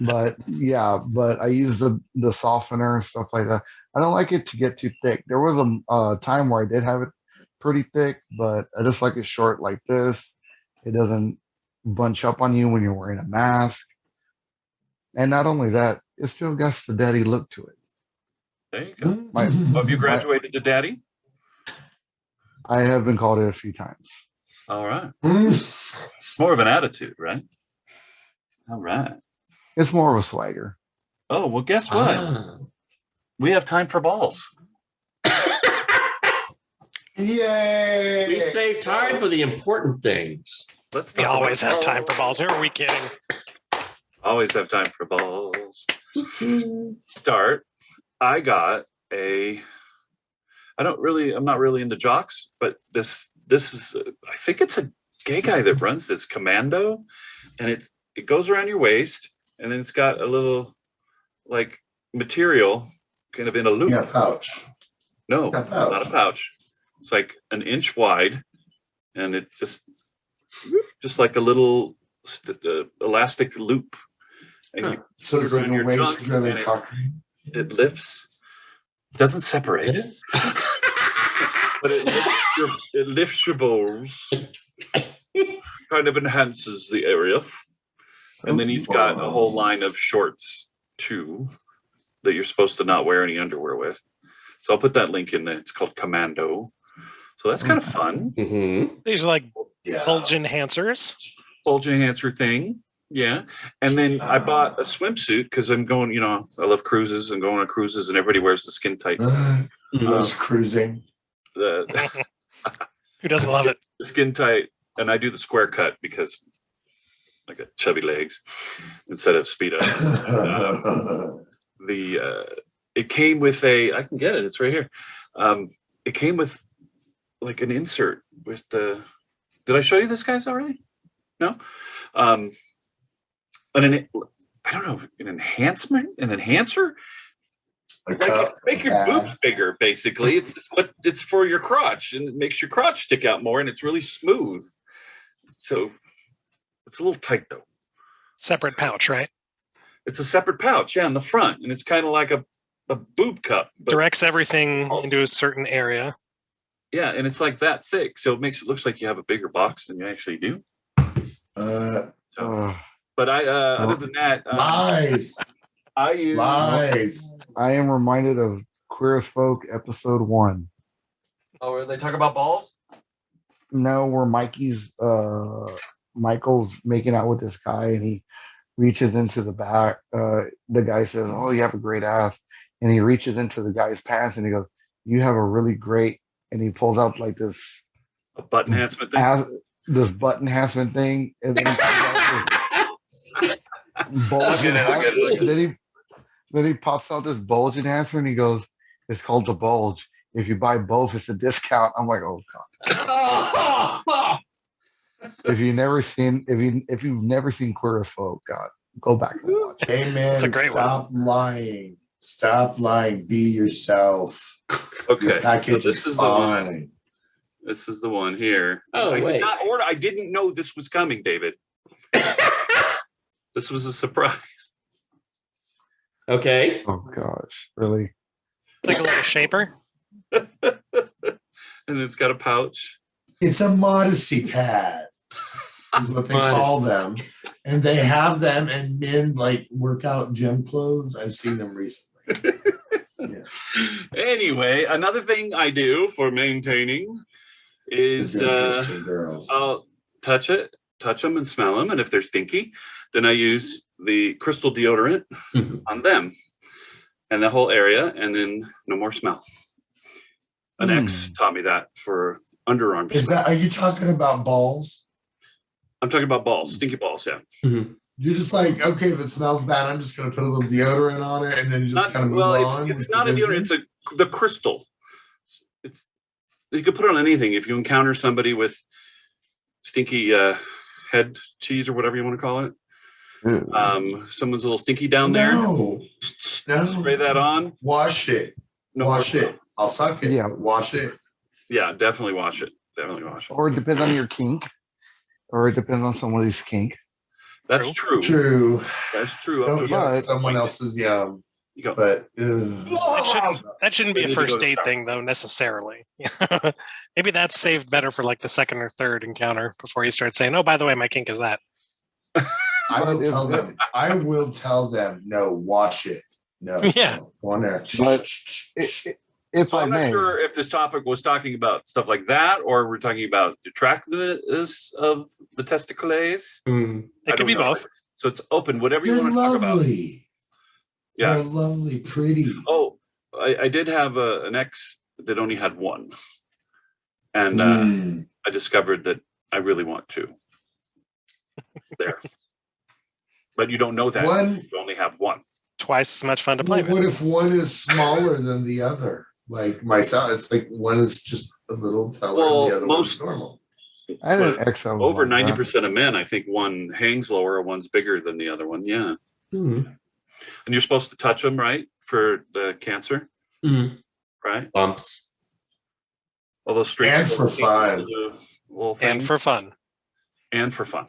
But yeah, but I use the softener and stuff like that. I don't like it to get too thick. There was a time where I did have it pretty thick, but I just like it short like this. It doesn't bunch up on you when you're wearing a mask. And not only that, it still got the daddy look to it. There you go. Have you graduated to daddy? I have been called it a few times. All right. It's more of an attitude, right? All right. It's more of a swagger. Oh, well, guess what? We have time for balls. Yay! We save time for the important things. We always have time for balls. Who are we kidding? Always have time for balls. I got I'm not really into jocks, but this is, I think it's a gay guy that runs this Commando, and it goes around your waist, and then it's got a little like material kind of in a loop. Yeah, pouch. No, A pouch. not a pouch. It's like an inch wide, and it just like a little elastic loop. And you So put it's it like around a your waist junk, driven and cock. it lifts. Doesn't separate, but it lifts your balls. Kind of enhances the area. And then he's got a whole line of shorts too that you're supposed to not wear any underwear with. So I'll put that link in there. It's called Commando. So that's kind of fun. Mm-hmm. These are like bulge enhancers. Bulge enhancer thing. Yeah. And then I bought a swimsuit because I'm going, I love cruises and going on cruises, and everybody wears the skin tight. Loves cruising. Who doesn't love it? Skin tight. And I do the square cut because I got chubby legs instead of Speedo. It came with I can get it. It's right here. It came with like an insert with did I show you this, guys, already? No? I don't know, an enhancer? Make your boobs bigger, basically. It's for your crotch, and it makes your crotch stick out more, and it's really smooth. So it's a little tight though. Separate pouch, right? It's a separate pouch, in the front, and it's kind of like a boob cup. Directs everything into a certain area. Yeah, and it's like that thick, so it looks like you have a bigger box than you actually do. But other than that, lies. Lies. I am reminded of Queer as Folk episode 1. Oh, where they talk about balls? No, where Michael's making out with this guy, and he reaches into the back. The guy says, "Oh, you have a great ass," and he reaches into the guy's pants, and he goes, "You have a really great," and he pulls out like this butt enhancement thing. This butt enhancement thing, and then he pulls out this bulge. Then he pops out this bulge enhancer, and he goes, "It's called the bulge. If you buy both, it's a discount." I'm like, "Oh god." If you've never seen Queer as Folk, God, go back and watch it. Amen. It's a great Stop lying. Stop lying. Be yourself. Okay. Your package So this is is the one. fine. This is the one here. Oh, I wait. did not order. I didn't know this was coming, David. This was a surprise. Okay. Oh gosh, really? It's like a little shaper. And it's got a pouch. It's a modesty pad, is what they call them. And they have them in men like workout gym clothes. I've seen them recently. Yeah. Anyway, another thing I do for maintaining is girls. I'll touch them and smell them. And if they're stinky, then I use the crystal deodorant on them and the whole area, and then no more smell. An ex taught me that for underarms. Are you talking about balls? I'm talking about balls, stinky balls, yeah. Mm-hmm. You're just like, okay, if it smells bad, I'm just going to put a little deodorant on it and then just kind of move on. It's not a deodorant. It's the crystal. You could put it on anything. If you encounter somebody with stinky head cheese or whatever you want to call it, someone's a little stinky down there. No. Spray that on. Wash it. Wash it. I'll suck it. Yeah. Wash it. Yeah, definitely wash it. Or it depends on your kink. Or it depends on somebody's kink. That's true. That's true. Don't yuck someone else's yum. But that shouldn't be a first date thing, though, necessarily. Maybe that's saved better for like the second or third encounter before you start saying, "Oh, by the way, my kink is that." I will tell them. No, wash it. No. Yeah. Go on there. But I'm not sure if this topic was talking about stuff like that, or we're talking about the attractiveness of the testicles. It could be both. So it's open. Whatever you want to talk about. Yeah, they're lovely, pretty. Oh, I did have an ex that only had one, and I discovered that I really want two. There, but you don't know that. You only have one. Twice as much fun to play with. What if one is smaller than the other? Like myself, it's like one is just a little fella and the other one's normal. I had an ex over 90% of men, I think one hangs lower, one's bigger than the other one. Yeah. Mm-hmm. And you're supposed to touch them, right? For the cancer, right? Bumps. All those straight. And for fun. And for fun. And for fun.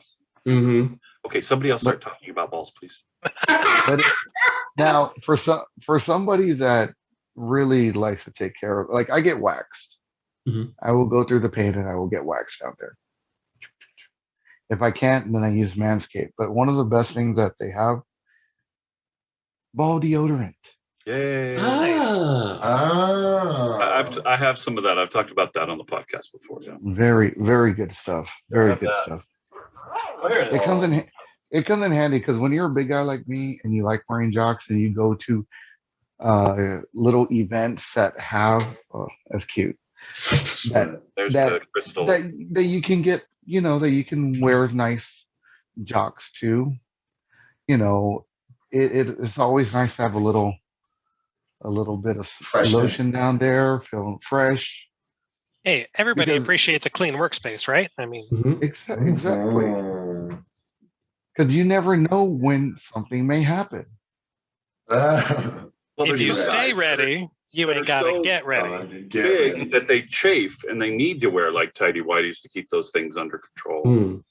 Mm-hmm. Okay, somebody else start talking about balls, please. Now, for somebody that really likes to take care of, like I get waxed. Mm-hmm. I will go through the pain and I will get waxed out there. If I can't, then I use Manscaped. But one of the best things that they have, ball deodorant. Yay. Nice. I have some of that. I've talked about that on the podcast before. Yeah. Very, very good stuff. Very good stuff. It comes in handy because when you're a big guy like me and you like wearing jocks and you go to little events that have that's cute. The crystal that you can get, that you can wear nice jocks too. It's always nice to have a little bit of lotion down there, feeling fresh. Hey, everybody appreciates a clean workspace, right? I mean, exactly. Because you never know when something may happen. If you stay ready, you ain't got to get ready. Big that they chafe and they need to wear like tighty whities to keep those things under control.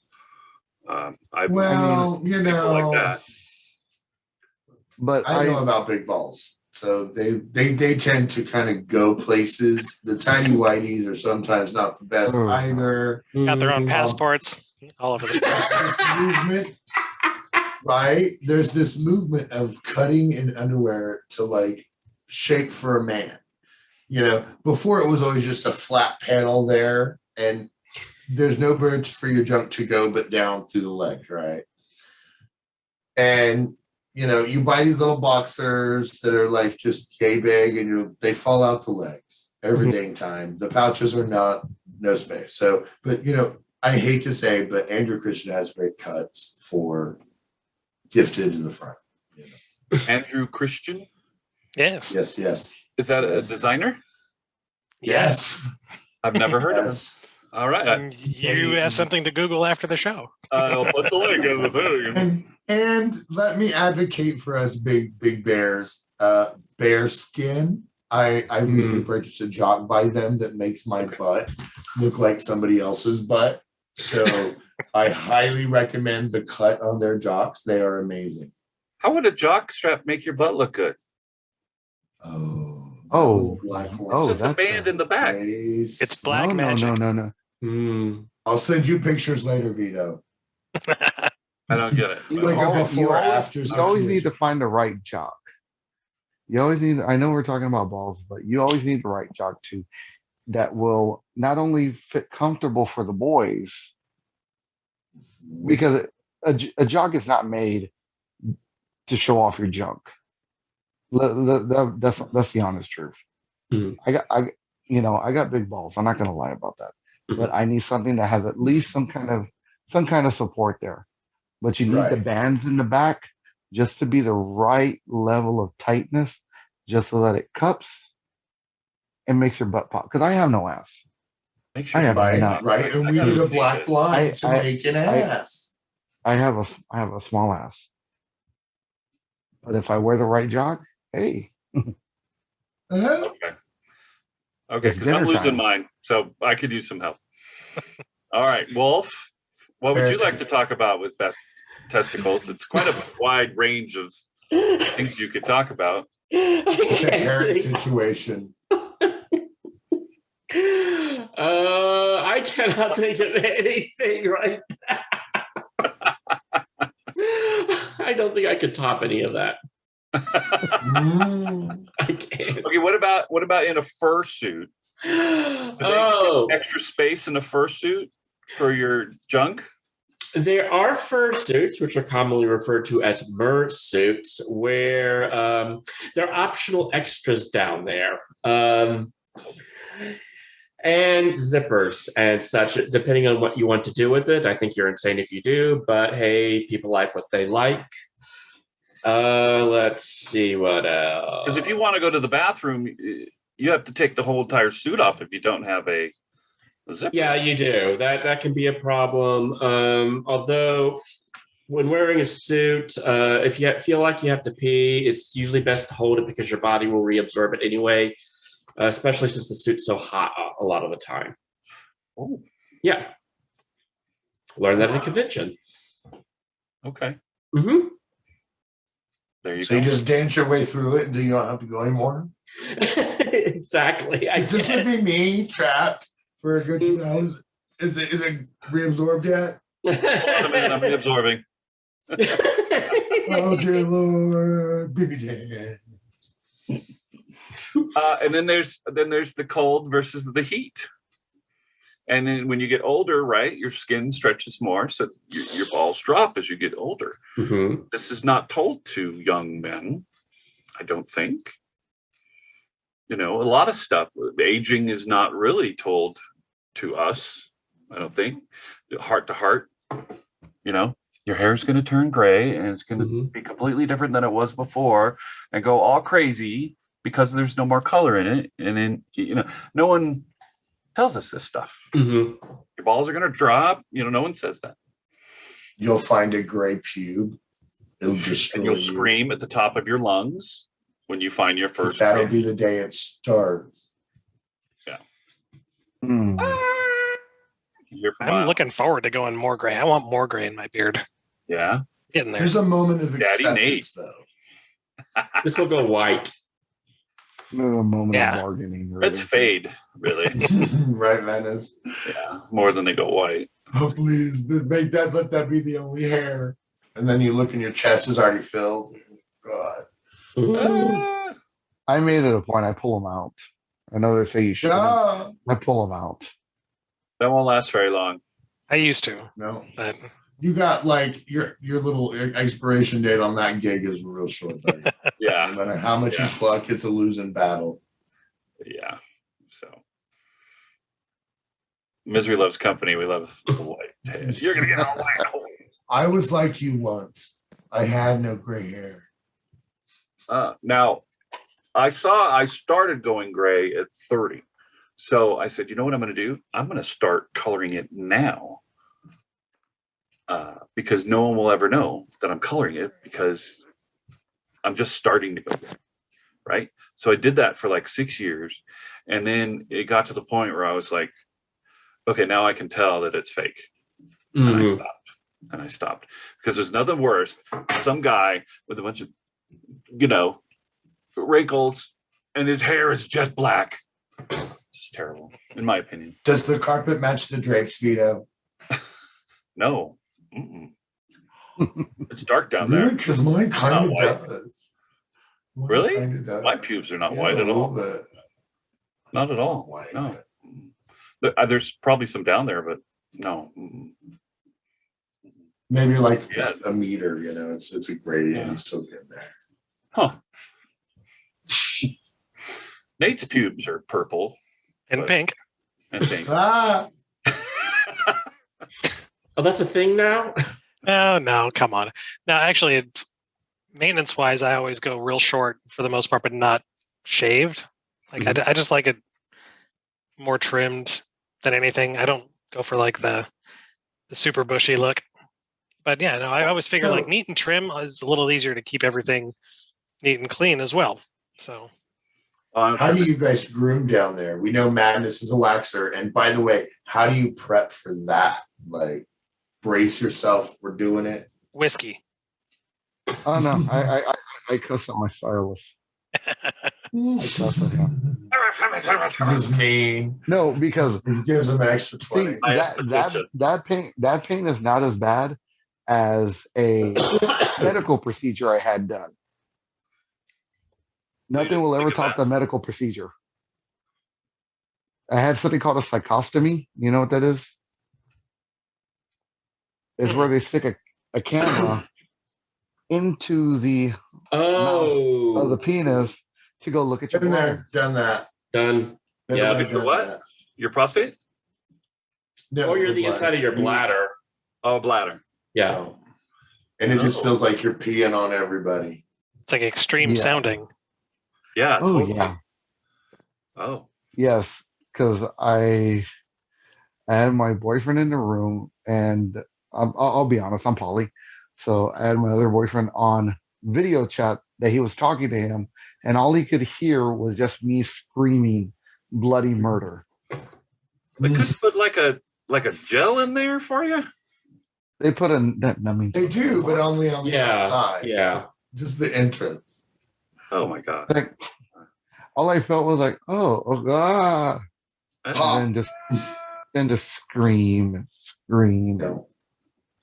Like that. But I know about big balls, so they tend to kind of go places. The tiny whiteys are sometimes not the best either. Got their own passports all over the place. Movement, right? There's this movement of cutting in underwear to like shape for a man. Before it was always just a flat panel there, and there's no birds for your junk to go but down through the legs, right? And you buy these little boxers that are like just yay big, and they fall out the legs every dang time. The pouches are no space. So, but I hate to say, but Andrew Christian has great cuts for gifted in the front. Andrew Christian? Yes. Yes. Is that a designer? Yes. I've never heard of him. All right. You have something to Google after the show. I'll put the link in the thing. And let me advocate for us big bears. Bear skin. I recently purchased a jock by them that makes my butt look like somebody else's butt. So I highly recommend the cut on their jocks. They are amazing. How would a jock strap make your butt look good? Just a band in the back. It's black magic. No. I'll send you pictures later, Vito. I don't get it. You always need to find the right jock. You always need. I know we're talking about balls, but you always need the right jock too, that will not only fit comfortable for the boys, because a jock is not made to show off your junk. That's the honest truth. I I got big balls. I'm not going to lie about that. Mhm. But I need something that has at least some kind of support there. But you need the Right. bands in the back just to be the right level of tightness, just so that it cups and makes your butt pop. Because I have no ass. Make I sure have Right, none. right. And I we gotta need a see black this. line I- to I- make an I- ass. I have a small ass. But if I wear the right jog, hey, Uh-huh. Okay, it's because I'm dinner losing time. mine, so I could use some help. All right, Wolf, what would you like to talk about with best testicles? It's quite a wide range of things you could talk about. It's a parent situation. I cannot think of anything right now. I don't think I could top any of that. Mm. I can't. Okay, what about in a fursuit? Oh, Extra space in a fursuit for your junk? there are fursuits, which are commonly referred to as mersuits, where there are optional extras down there. And zippers and such, depending on what you want to do with it. I think you're insane if you do, but hey, people like what they like. Let's see what else. Because if you want to go to the bathroom, you have to take the whole entire suit off if you don't have a zipper. Yeah, you do. That can be a problem. Although when wearing a suit, if you feel like you have to pee, it's usually best to hold it because your body will reabsorb it anyway, especially since the suit's so hot a lot of the time. Oh, Yeah. Learn that at a convention. okay. Mm-hmm. There you So go. you just dance your way through it until you don't have to go anymore? Exactly. This would be me trapped for a good 2 hours. Is it reabsorbed yet? Hold on a minute, I'm reabsorbing. Oh dear Lord, baby dance. And then there's the cold versus the heat. And then when you get older, right, your skin stretches more, so your balls drop as you get older. Mm-hmm. This is not told to young men, I don't think. A lot of stuff. Aging is not really told to us, I don't think. Heart to heart, your hair's going to turn gray and it's going to be completely different than it was before and go all crazy because there's no more color in it. And then, no one tells us this stuff. Mm-hmm. Your balls are going to drop. No one says that. You'll find a gray pube. It'll destroy And you'll you. scream at the top of your lungs when you find your first. That'll be the day it starts. Yeah. Mm. I'm looking forward to going more gray. I want more gray in my beard. Yeah. Getting there. There's a moment of Daddy acceptance, Nate. though. This will go white. There's a moment Yeah. of bargaining. Really. It's fade, really. Right, Menace? Yeah. More than they go white. Oh, please, let that be the only hair. And then you look and your chest is already filled. God. Mm-hmm. I made it a point. I pull them out. I know they say you should. No. I pull them out. That won't last very long. I used to, No. but You got like your little expiration date on that gig is real short, buddy. Yeah. No matter how much you pluck, it's a losing battle. Yeah. So misery loves company. We love the white hair. You're gonna get all white. I was like you once. I had no gray hair. Now, I started going gray at 30. So I said, you know what I'm going to do? I'm going to start coloring it now. Because no one will ever know that I'm coloring it because I'm just starting to go gray. Right. So I did that for like 6 years. And then it got to the point where I was like, okay, now I can tell that it's fake. Mm-hmm. And I stopped because there's nothing worse than some guy with a bunch of, wrinkles and his hair is jet black. It's just terrible, in my opinion. Does the carpet match the drapes, Vito? No. Mm-mm. It's dark down Really? there. Because mine kind Not of white. does. Mine Really? kinda does. My pubes are not Yeah, white a at all. little bit. Not at all. White. No. There's probably some down there, but no. Mm-mm. Maybe like Yeah. a meter, it's a gradient. Yeah. It's still getting there. Huh. Nate's pubes are purple. And pink. And pink. Ah, Oh, that's a thing now? No, come on. No, actually, maintenance-wise, I always go real short for the most part, but not shaved. Like I just like it more trimmed than anything. I don't go for like the super bushy look. But yeah, no, I always figure like neat and trim is a little easier to keep everything neat and clean as well. So how do you guys groom down there? We know Madness is a waxer, and by the way, how do you prep for that? Like, brace yourself. We're doing it. Whiskey. Oh no, I cuss at my stylist. I cuss at him. He's mean. No, because He gives him an extra 20. see, that pain is not as bad as a medical procedure I had done. Nothing will ever top the medical procedure. I had something called a psychostomy. You know what that is? It's where they stick a camera into the mouth of the penis to go look at your Been bladder. there, done that. Done. Been Yeah. there, Look at your done what? that. Your prostate? No, Or you're the inside of your bladder. Oh, bladder. Yeah. No. And it just feels like you're peeing on everybody. It's like extreme sounding. Yeah. Oh Totally. yeah. Oh. Yes, because I had my boyfriend in the room, and I'll be honest, I'm poly. So I had my other boyfriend on video chat that he was talking to him, and all he could hear was just me screaming bloody murder. They couldn't put like a gel in there for you? They put They do, but only on the outside. Yeah. Just the entrance. Oh my God. like, all I felt was like, oh god, That's- and then just scream and scream, and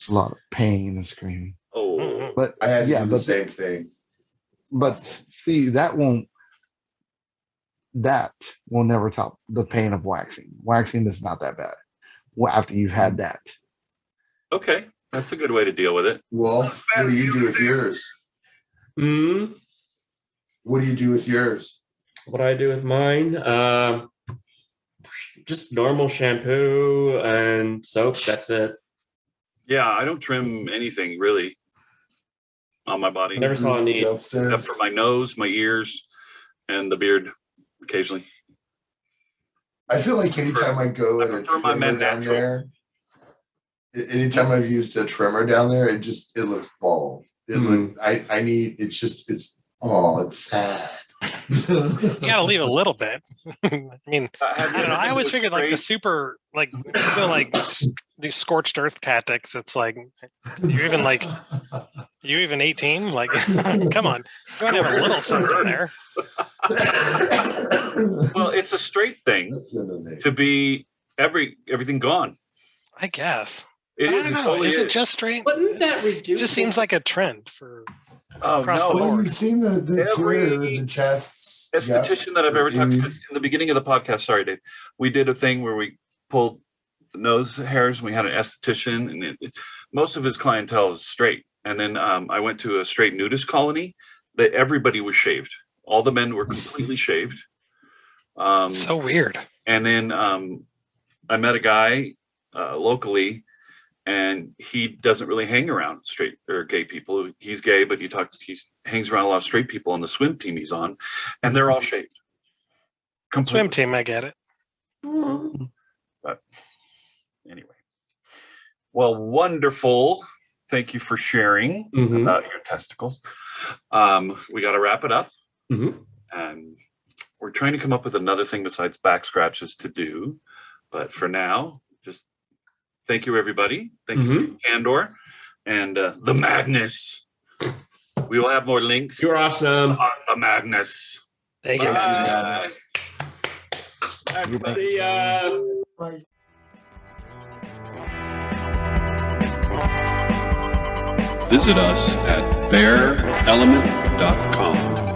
a lot of pain and screaming. Oh. But I had to do the but same thing. But see, that will never top the pain of waxing. Waxing is not that bad. Well, after you've had that. Okay. That's a good way to deal with it. Wolf, what do you do with yours? What do you do with yours? What do I do with mine? Just normal shampoo and soap. That's it. Yeah, I don't trim anything really on my body. Never saw a need. Except for my nose, my ears, and the beard occasionally. I feel like anytime I go I and a prefer my trimmer men down natural. there, anytime I've used a trimmer down there, it looks bald. It's sad. You gotta leave a little bit. I mean, I don't know. I always figured like the super, like, these scorched earth tactics. It's like, you even 18? Like, come on, you gotta have a little something there. Well, it's a straight thing to be everything gone. I guess. It I is. don't It know. totally Is it just straight? Wouldn't that It reduce? just seems like a trend for across the Well, board. you've seen the Twitter, Every the chests. esthetician that I've ever talked to. 'Cause in the beginning of the podcast, sorry, Dave, we did a thing where we pulled nose hairs and we had an esthetician, and most of his clientele is straight. And then I went to a straight nudist colony that everybody was shaved. All the men were completely shaved. So weird. And then I met a guy locally, and he doesn't really hang around straight or gay people. He's gay, but he hangs around a lot of straight people on the swim team he's on, and they're all shaved. Completely. Swim team, I get it. But anyway, well, wonderful. Thank you for sharing about your testicles. We got to wrap it up, and we're trying to come up with another thing besides back scratches to do. But for now, just thank you, everybody. Thank you, Andor, and the madness. We will have more links. You're awesome. On the madness. Thank you. Bye. Everybody. Bye. Visit us at bearelement.com.